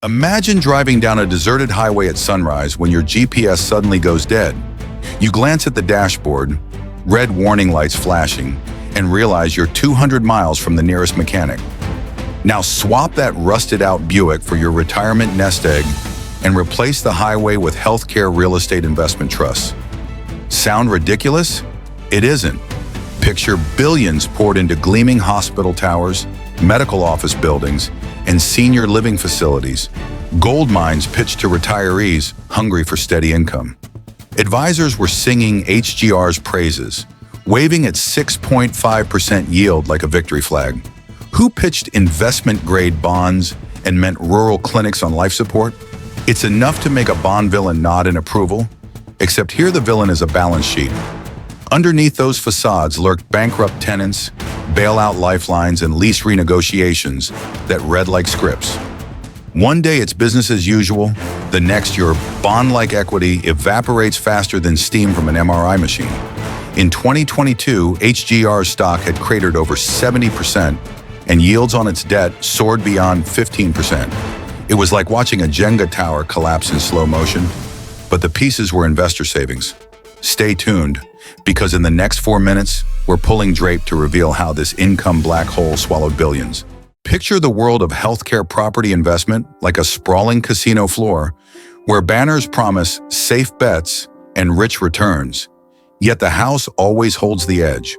Imagine driving down a deserted highway at sunrise when your GPS suddenly goes dead. You glance at the dashboard, red warning lights flashing, and realize you're 200 miles from the nearest mechanic. Now swap that rusted-out Buick for your retirement nest egg and replace the highway with healthcare real estate investment trusts. Sound ridiculous? It isn't. Picture billions poured into gleaming hospital towers, medical office buildings, and senior living facilities, gold mines pitched to retirees hungry for steady income. Advisors were singing HGR's praises, waving its 6.5% yield like a victory flag. Who pitched investment-grade bonds and meant rural clinics on life support? It's enough to make a bond villain nod in approval, except here the villain is a balance sheet. Underneath those facades lurked bankrupt tenants, bailout lifelines, and lease renegotiations that read like scripts. One day it's business as usual, the next your bond-like equity evaporates faster than steam from an MRI machine. In 2022, HGR's stock had cratered over 70%, and yields on its debt soared beyond 15%. It was like watching a Jenga tower collapse in slow motion, but the pieces were investor savings. Stay tuned, because in the next 4 minutes, we're pulling drape to reveal how this income black hole swallowed billions. Picture the world of healthcare property investment like a sprawling casino floor, where banners promise safe bets and rich returns. Yet the house always holds the edge.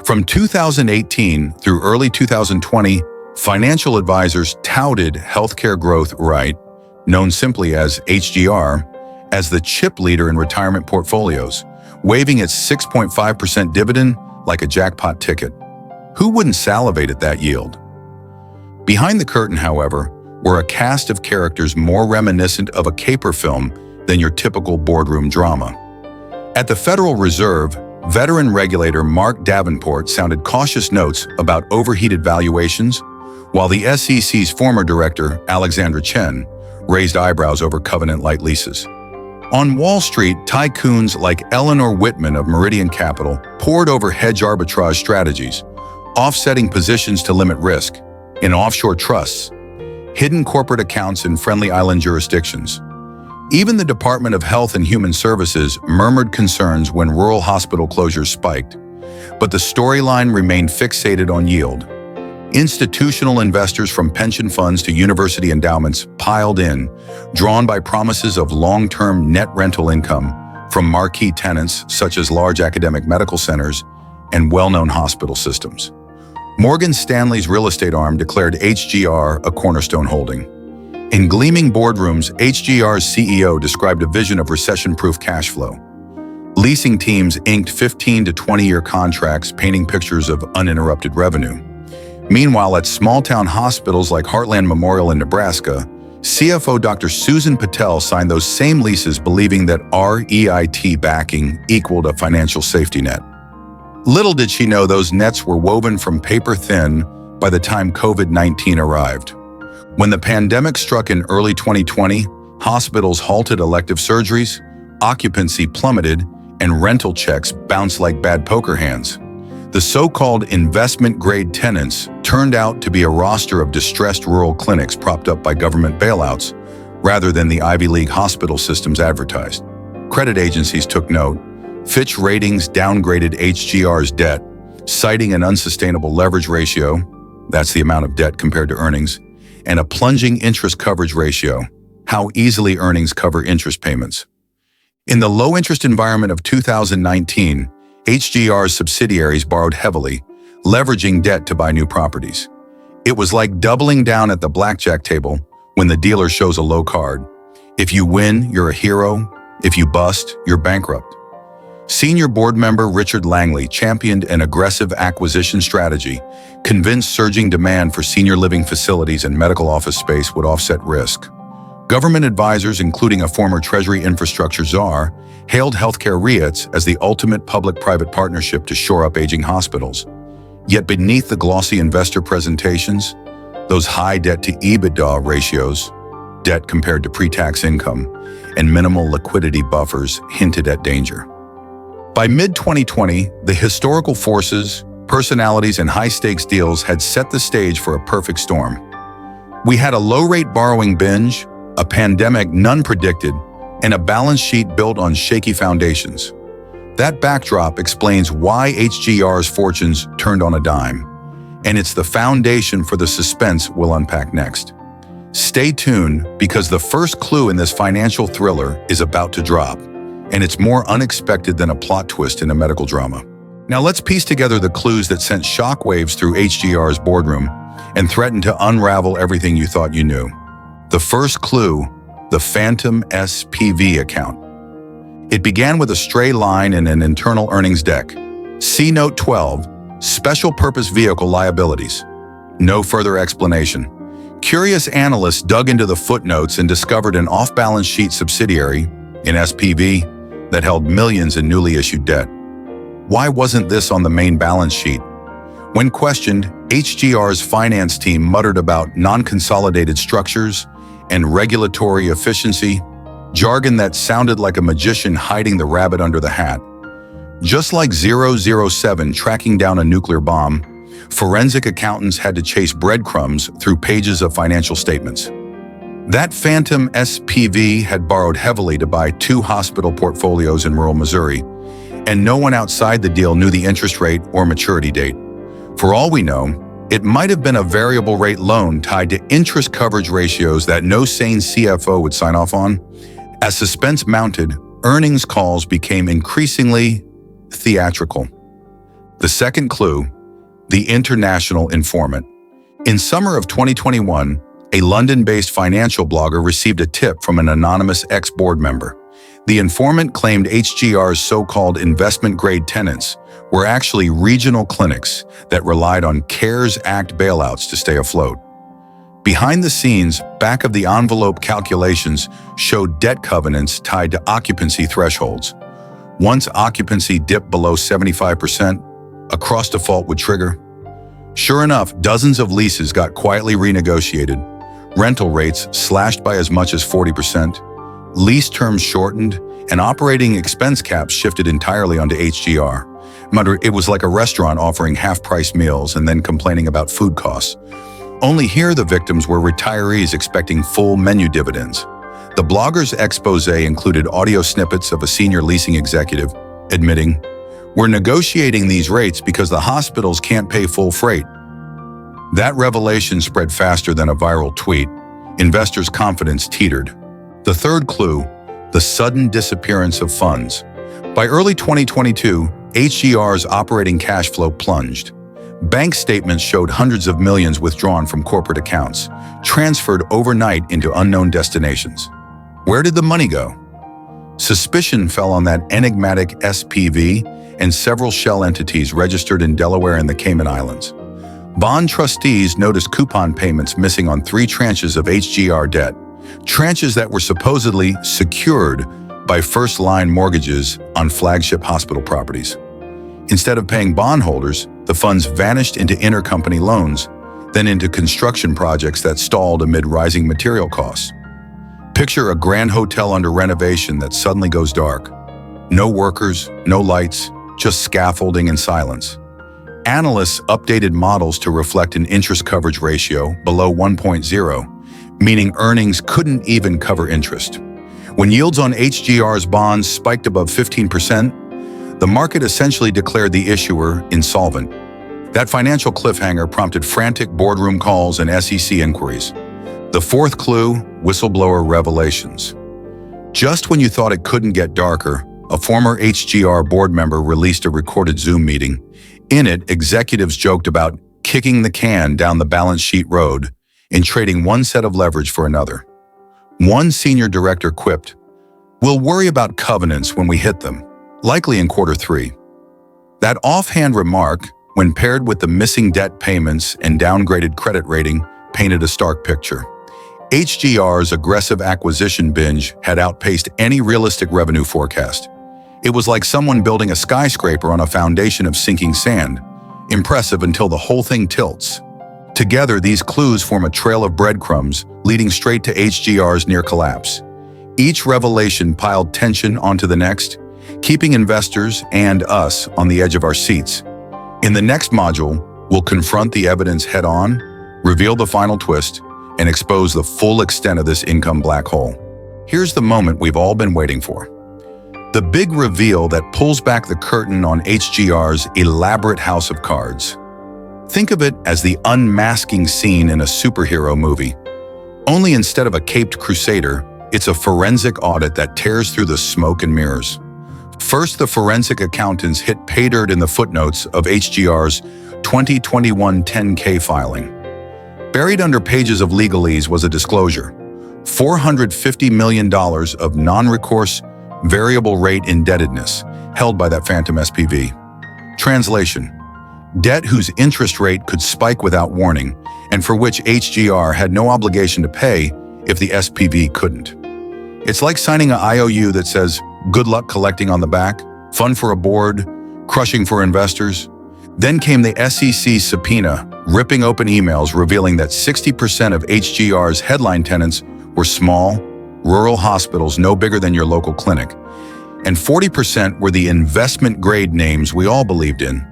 From 2018 through early 2020, financial advisors touted Healthcare Growth REIT, known simply as HGR, as the chip leader in retirement portfolios, waving its 6.5% dividend like a jackpot ticket. Who wouldn't salivate at that yield? Behind the curtain, however, were a cast of characters more reminiscent of a caper film than your typical boardroom drama. At the Federal Reserve, veteran regulator Mark Davenport sounded cautious notes about overheated valuations, while the SEC's former director, Alexandra Chen, raised eyebrows over covenant-light leases. On Wall Street, tycoons like Eleanor Whitman of Meridian Capital poured over hedge arbitrage strategies, offsetting positions to limit risk in offshore trusts, hidden corporate accounts in friendly island jurisdictions. Even the Department of Health and Human Services murmured concerns when rural hospital closures spiked, but the storyline remained fixated on yield. Institutional investors from pension funds to university endowments piled in, drawn by promises of long-term net rental income from marquee tenants such as large academic medical centers and well-known hospital systems. Morgan Stanley's real estate arm declared HGR a cornerstone holding. In gleaming boardrooms, HGR's CEO described a vision of recession-proof cash flow. Leasing teams inked 15 to 20-year contracts painting pictures of uninterrupted revenue. Meanwhile, at small-town hospitals like Heartland Memorial in Nebraska, CFO Dr. Susan Patel signed those same leases believing that REIT backing equaled a financial safety net. Little did she know those nets were woven from paper thin by the time COVID-19 arrived. When the pandemic struck in early 2020, hospitals halted elective surgeries, occupancy plummeted, and rental checks bounced like bad poker hands. The so-called investment-grade tenants turned out to be a roster of distressed rural clinics propped up by government bailouts, rather than the Ivy League hospital systems advertised. Credit agencies took note. Fitch Ratings downgraded HGR's debt, citing an unsustainable leverage ratio, that's the amount of debt compared to earnings, and a plunging interest coverage ratio, how easily earnings cover interest payments. In the low-interest environment of 2019, HGR's subsidiaries borrowed heavily, leveraging debt to buy new properties. It was like doubling down at the blackjack table when the dealer shows a low card. If you win, you're a hero. If you bust, you're bankrupt. Senior board member Richard Langley championed an aggressive acquisition strategy, convinced surging demand for senior living facilities and medical office space would offset risk. Government advisors, including a former Treasury infrastructure czar, hailed healthcare REITs as the ultimate public-private partnership to shore up aging hospitals. Yet beneath the glossy investor presentations, those high debt-to-EBITDA ratios, debt compared to pre-tax income, and minimal liquidity buffers hinted at danger. By mid-2020, the historical forces, personalities, and high-stakes deals had set the stage for a perfect storm. We had a low-rate borrowing binge, a pandemic none predicted, and a balance sheet built on shaky foundations. That backdrop explains why HGR's fortunes turned on a dime, and it's the foundation for the suspense we'll unpack next. Stay tuned, because the first clue in this financial thriller is about to drop, and it's more unexpected than a plot twist in a medical drama. Now let's piece together the clues that sent shockwaves through HGR's boardroom and threatened to unravel everything you thought you knew. The first clue, the phantom SPV account. It began with a stray line in an internal earnings deck. See Note 12, Special Purpose Vehicle Liabilities. No further explanation. Curious analysts dug into the footnotes and discovered an off-balance sheet subsidiary, an SPV, that held millions in newly issued debt. Why wasn't this on the main balance sheet? When questioned, HGR's finance team muttered about non-consolidated structures and regulatory efficiency, jargon that sounded like a magician hiding the rabbit under the hat. Just like 007 tracking down a nuclear bomb, forensic accountants had to chase breadcrumbs through pages of financial statements. That phantom SPV had borrowed heavily to buy 2 hospital portfolios in rural Missouri, and no one outside the deal knew the interest rate or maturity date. For all we know, it might have been a variable rate loan tied to interest coverage ratios that no sane CFO would sign off on. As suspense mounted, earnings calls became increasingly theatrical. The second clue, the international informant. In summer of 2021, a London-based financial blogger received a tip from an anonymous ex-board member. The informant claimed HGR's so-called investment-grade tenants were actually regional clinics that relied on CARES Act bailouts to stay afloat. Behind the scenes, back-of-the-envelope calculations showed debt covenants tied to occupancy thresholds. Once occupancy dipped below 75%, a cross-default would trigger. Sure enough, dozens of leases got quietly renegotiated, rental rates slashed by as much as 40%, lease terms shortened, and operating expense caps shifted entirely onto HGR. It was like a restaurant offering half-price meals and then complaining about food costs. Only here the victims were retirees expecting full menu dividends. The blogger's exposé included audio snippets of a senior leasing executive admitting, "We're negotiating these rates because the hospitals can't pay full freight." That revelation spread faster than a viral tweet. Investors' confidence teetered. The third clue, the sudden disappearance of funds. By early 2022, HGR's operating cash flow plunged. Bank statements showed hundreds of millions withdrawn from corporate accounts, transferred overnight into unknown destinations. Where did the money go? Suspicion fell on that enigmatic SPV and several shell entities registered in Delaware and the Cayman Islands. Bond trustees noticed coupon payments missing on 3 tranches of HGR debt, tranches that were supposedly secured by first-line mortgages on flagship hospital properties. Instead of paying bondholders, the funds vanished into intercompany loans, then into construction projects that stalled amid rising material costs. Picture a grand hotel under renovation that suddenly goes dark. No workers, no lights, just scaffolding and silence. Analysts updated models to reflect an interest coverage ratio below 1.0, meaning earnings couldn't even cover interest. When yields on HGR's bonds spiked above 15%, the market essentially declared the issuer insolvent. That financial cliffhanger prompted frantic boardroom calls and SEC inquiries. The fourth clue, whistleblower revelations. Just when you thought it couldn't get darker, a former HGR board member released a recorded Zoom meeting. In it, executives joked about kicking the can down the balance sheet road and trading one set of leverage for another. One senior director quipped, "We'll worry about covenants when we hit them, likely in Q3. That offhand remark, when paired with the missing debt payments and downgraded credit rating, painted a stark picture. HGR's aggressive acquisition binge had outpaced any realistic revenue forecast. It was like someone building a skyscraper on a foundation of sinking sand, impressive until the whole thing tilts. Together, these clues form a trail of breadcrumbs leading straight to HGR's near collapse. Each revelation piled tension onto the next, keeping investors and us on the edge of our seats. In the next module, we'll confront the evidence head-on, reveal the final twist, and expose the full extent of this income black hole. Here's the moment we've all been waiting for. The big reveal that pulls back the curtain on HGR's elaborate house of cards. Think of it as the unmasking scene in a superhero movie. Only instead of a caped crusader, it's a forensic audit that tears through the smoke and mirrors. First, the forensic accountants hit pay dirt in the footnotes of HGR's 2021 10K filing. Buried under pages of legalese was a disclosure: $450 million of non-recourse variable rate indebtedness held by that phantom SPV. Translation: debt whose interest rate could spike without warning and for which HGR had no obligation to pay if the SPV couldn't. It's like signing an IOU that says, "Good luck collecting on the back, fun for a board, crushing for investors." Then came the SEC subpoena, ripping open emails revealing that 60% of HGR's headline tenants were small, rural hospitals no bigger than your local clinic, and 40% were the investment-grade names we all believed in.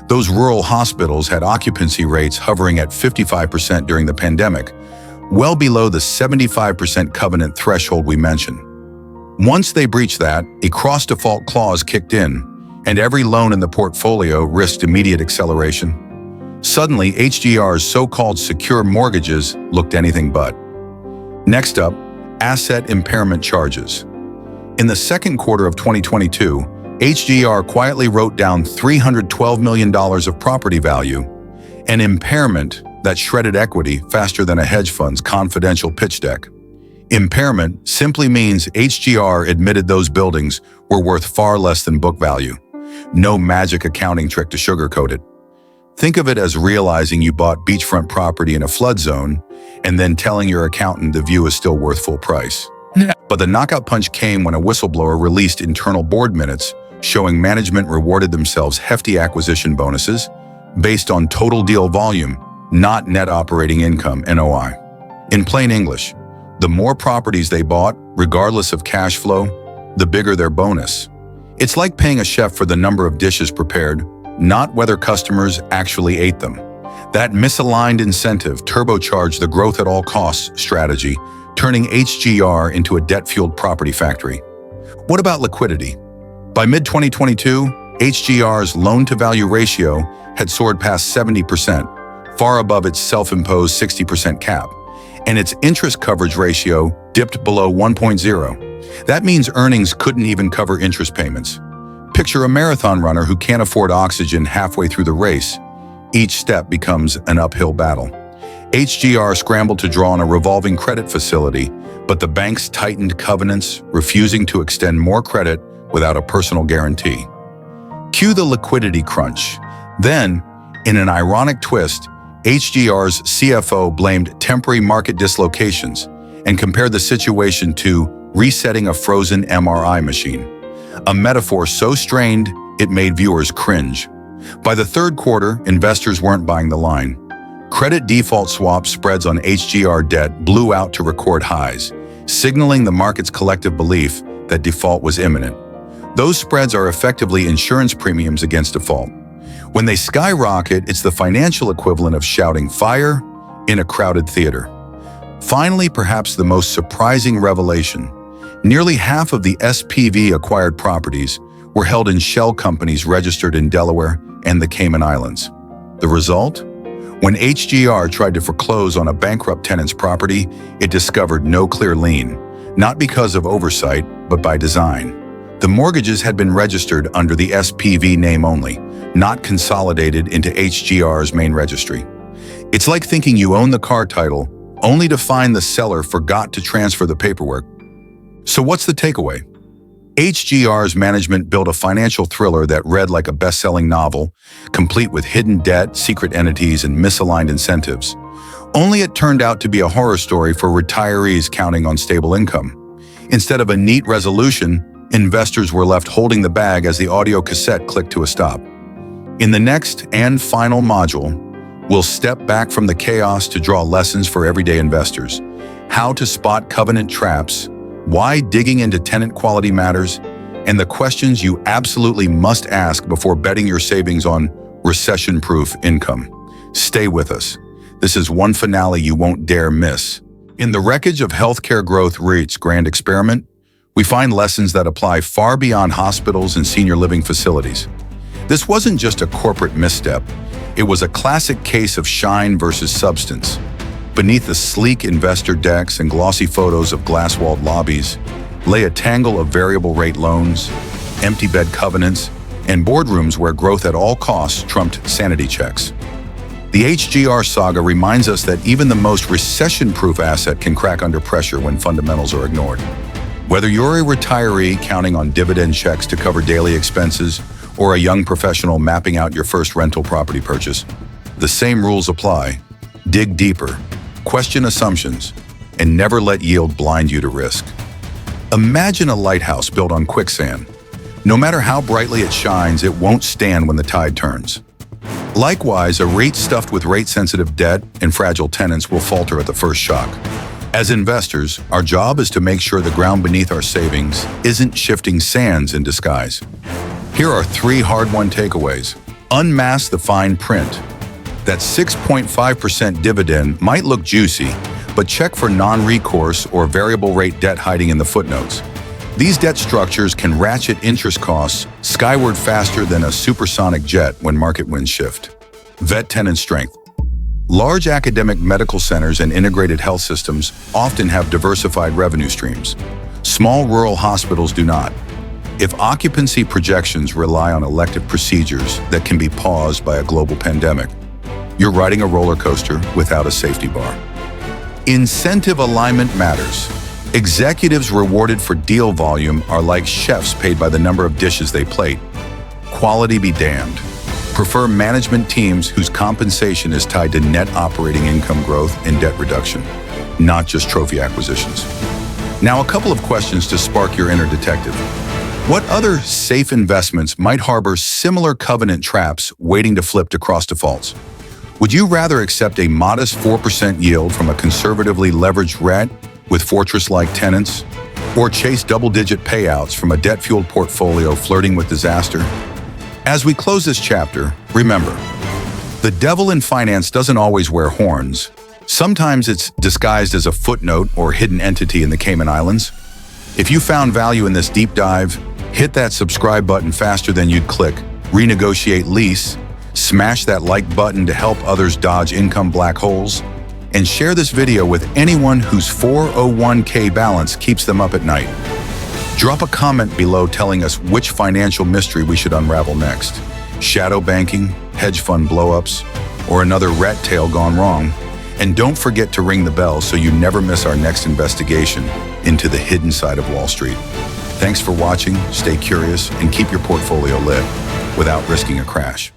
Those rural hospitals had occupancy rates hovering at 55% during the pandemic, well below the 75% covenant threshold we mentioned. Once they breached that, a cross-default clause kicked in, and every loan in the portfolio risked immediate acceleration. Suddenly, HGR's so-called secure mortgages looked anything but. Next up, asset impairment charges. In the second quarter of 2022, HGR quietly wrote down $312 million of property value, an impairment that shredded equity faster than a hedge fund's confidential pitch deck. Impairment simply means HGR admitted those buildings were worth far less than book value. No magic accounting trick to sugarcoat it. Think of it as realizing you bought beachfront property in a flood zone and then telling your accountant the view is still worth full price. But the knockout punch came when a whistleblower released internal board minutes showing management rewarded themselves hefty acquisition bonuses based on total deal volume, not net operating income, NOI. In plain English, the more properties they bought, regardless of cash flow, the bigger their bonus. It's like paying a chef for the number of dishes prepared, not whether customers actually ate them. That misaligned incentive turbocharged the growth at all costs strategy, turning HGR into a debt-fueled property factory. What about liquidity? By mid-2022, HGR's loan-to-value ratio had soared past 70%, far above its self-imposed 60% cap, and its interest coverage ratio dipped below 1.0. That means earnings couldn't even cover interest payments. Picture a marathon runner who can't afford oxygen halfway through the race. Each step becomes an uphill battle. HGR scrambled to draw on a revolving credit facility, but the banks tightened covenants, refusing to extend more credit without a personal guarantee. Cue the liquidity crunch. Then, in an ironic twist, HGR's CFO blamed temporary market dislocations and compared the situation to resetting a frozen MRI machine, a metaphor so strained it made viewers cringe. By the third quarter, investors weren't buying the line. Credit default swap spreads on HGR debt blew out to record highs, signaling the market's collective belief that default was imminent. Those spreads are effectively insurance premiums against default. When they skyrocket, it's the financial equivalent of shouting fire in a crowded theater. Finally, perhaps the most surprising revelation, nearly half of the SPV acquired properties were held in shell companies registered in Delaware and the Cayman Islands. The result? When HGR tried to foreclose on a bankrupt tenant's property, it discovered no clear lien, not because of oversight, but by design. The mortgages had been registered under the SPV name only, not consolidated into HGR's main registry. It's like thinking you own the car title, only to find the seller forgot to transfer the paperwork. So what's the takeaway? HGR's management built a financial thriller that read like a best-selling novel, complete with hidden debt, secret entities, and misaligned incentives. Only it turned out to be a horror story for retirees counting on stable income. Instead of a neat resolution, investors were left holding the bag as the audio cassette clicked to a stop. In the next and final module, we'll step back from the chaos to draw lessons for everyday investors, how to spot covenant traps, why digging into tenant quality matters, and the questions you absolutely must ask before betting your savings on recession-proof income. Stay with us. This is one finale you won't dare miss. In the wreckage of healthcare growth REIT's grand experiment, we find lessons that apply far beyond hospitals and senior living facilities. This wasn't just a corporate misstep. It was a classic case of shine versus substance. Beneath the sleek investor decks and glossy photos of glass-walled lobbies lay a tangle of variable rate loans, empty bed covenants, and boardrooms where growth at all costs trumped sanity checks. The HGR saga reminds us that even the most recession-proof asset can crack under pressure when fundamentals are ignored. Whether you're a retiree counting on dividend checks to cover daily expenses or a young professional mapping out your first rental property purchase, the same rules apply. Dig deeper, question assumptions, and never let yield blind you to risk. Imagine a lighthouse built on quicksand. No matter how brightly it shines, it won't stand when the tide turns. Likewise, a REIT stuffed with rate-sensitive debt and fragile tenants will falter at the first shock. As investors, our job is to make sure the ground beneath our savings isn't shifting sands in disguise. Here are 3 hard-won takeaways. Unmask the fine print. That 6.5% dividend might look juicy, but check for non-recourse or variable rate debt hiding in the footnotes. These debt structures can ratchet interest costs skyward faster than a supersonic jet when market winds shift. Vet tenant strength. Large academic medical centers and integrated health systems often have diversified revenue streams. Small rural hospitals do not. If occupancy projections rely on elective procedures that can be paused by a global pandemic, you're riding a roller coaster without a safety bar. Incentive alignment matters. Executives rewarded for deal volume are like chefs paid by the number of dishes they plate. Quality be damned. Prefer management teams whose compensation is tied to net operating income growth and debt reduction, not just trophy acquisitions. Now, a couple of questions to spark your inner detective. What other safe investments might harbor similar covenant traps waiting to flip to cross defaults? Would you rather accept a modest 4% yield from a conservatively leveraged REIT with fortress-like tenants, or chase double-digit payouts from a debt-fueled portfolio flirting with disaster? As we close this chapter, remember, the devil in finance doesn't always wear horns. Sometimes it's disguised as a footnote or hidden entity in the Cayman Islands. If you found value in this deep dive, hit that subscribe button faster than you'd click, renegotiate lease, smash that like button to help others dodge income black holes, and share this video with anyone whose 401k balance keeps them up at night. Drop a comment below telling us which financial mystery we should unravel next. Shadow banking, hedge fund blowups, or another rat tail gone wrong. And don't forget to ring the bell so you never miss our next investigation into the hidden side of Wall Street. Thanks for watching, stay curious, and keep your portfolio lit without risking a crash.